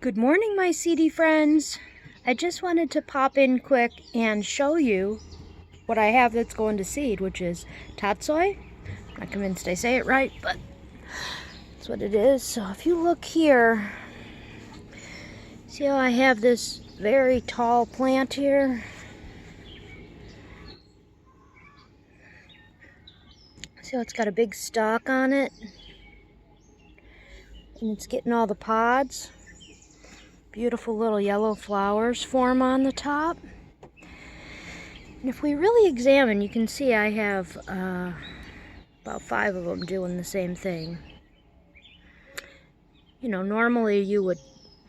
Good morning, my seedy friends. I just wanted to pop in quick and show you what I have that's going to seed, which is tatsoi. I'm not convinced I say it right, but that's what it is. So if you look here, see how I have this very tall plant here? See how it's got a big stalk on it? And it's getting all the pods. Beautiful little yellow flowers form on the top. And if we really examine, you can see I have about 5 of them doing the same thing. You know, normally you would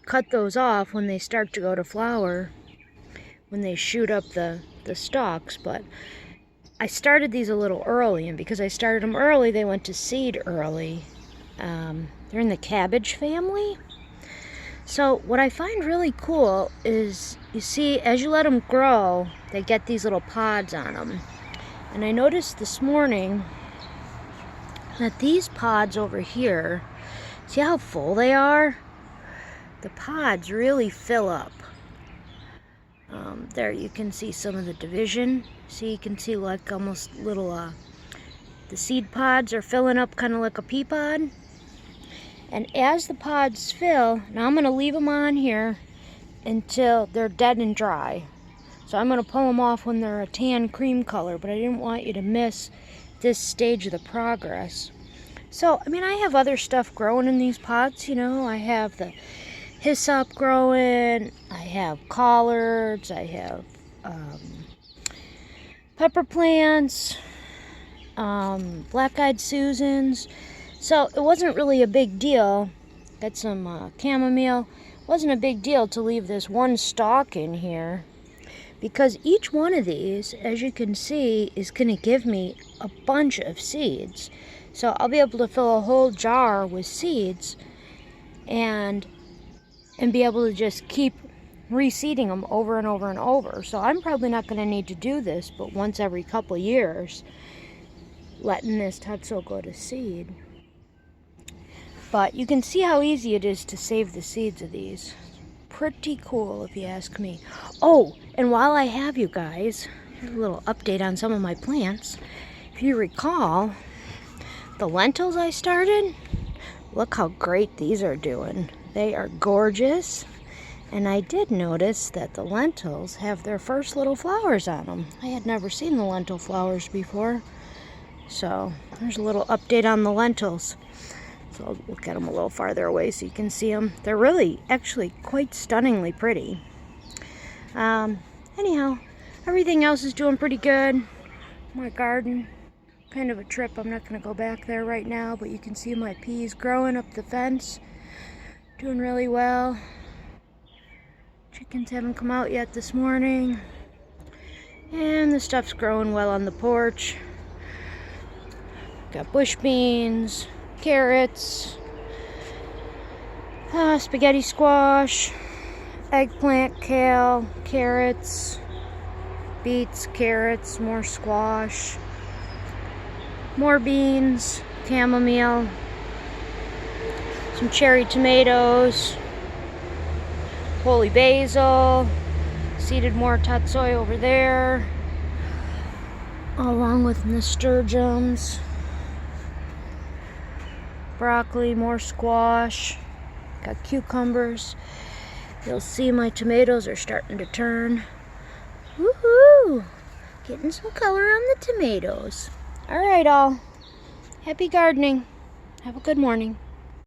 cut those off when they start to go to flower, when they shoot up the stalks, but I started these a little early, and because I started them early, they went to seed early. They're in the cabbage family. So what I find really cool is, you see, as you let them grow, they get these little pods on them. And I noticed this morning that these pods over here, see how full they are? The pods really fill up. There you can see some of the division. See, you can see like almost little, the seed pods are filling up kind of like a pea pod. And as the pods fill, now I'm going to leave them on here until they're dead and dry. So I'm going to pull them off when they're a tan cream color, but I didn't want you to miss this stage of the progress. So, I mean, I have other stuff growing in these pots, you know. I have the hyssop growing, I have collards, I have pepper plants, black-eyed Susans. So it wasn't really a big deal. Got some chamomile. Wasn't a big deal to leave this one stalk in here, because each one of these, as you can see, is going to give me a bunch of seeds. So I'll be able to fill a whole jar with seeds and be able to just keep reseeding them over and over and over. So I'm probably not going to need to do this but once every couple years, letting this tatsoi go to seed. But you can see how easy it is to save the seeds of these. Pretty cool, if you ask me. Oh, and while I have you guys, here's a little update on some of my plants. If you recall, the lentils I started, look how great these are doing. They are gorgeous. And I did notice that the lentils have their first little flowers on them. I had never seen the lentil flowers before. So there's a little update on the lentils. So I'll look at them a little farther away so you can see them. They're really, actually, quite stunningly pretty. Anyhow, everything else is doing pretty good. My garden, kind of a trip. I'm not going to go back there right now, but you can see my peas growing up the fence. Doing really well. Chickens haven't come out yet this morning. And the stuff's growing well on the porch. Got bush beans, carrots, spaghetti squash, eggplant, kale, carrots, beets, carrots, more squash, more beans, chamomile, some cherry tomatoes, holy basil, seeded more tatsoi over there, along with nasturtiums, broccoli, more squash, got cucumbers. You'll see my tomatoes are starting to turn. Woohoo! Getting some color on the tomatoes. All right, all. Happy gardening. Have a good morning.